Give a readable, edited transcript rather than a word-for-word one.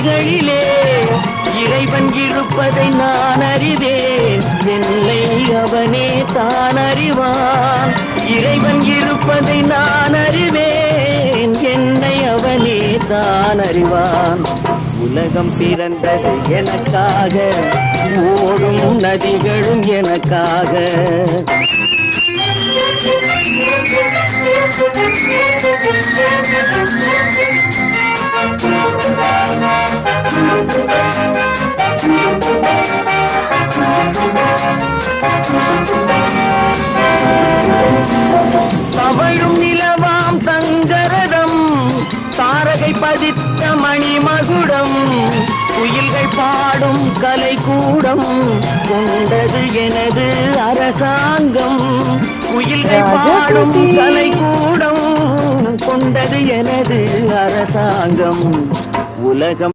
நதிகளிலே இறைவன் இருப்பதை நான் அறிவேன். என்னை அவனே தான் அறிவான். இறைவன் இருப்பதை நான் அறிவேன். என்னை அவனே தான் அறிவான். உலகம் பிறந்தது எனக்காக, ஓடும் நதிகளும் எனக்காக. தவழும் நிலவாம் தங்கரதம், தாரகை பதித்த மணிமகுடம், குயில்கள் பாடும் கலைக்கூடம் கொண்டது எனது அரசாங்கம். குயில்கள் பாடும் கலைக்கூடம் கொண்டது எனது அரசாங்கம். உலகம்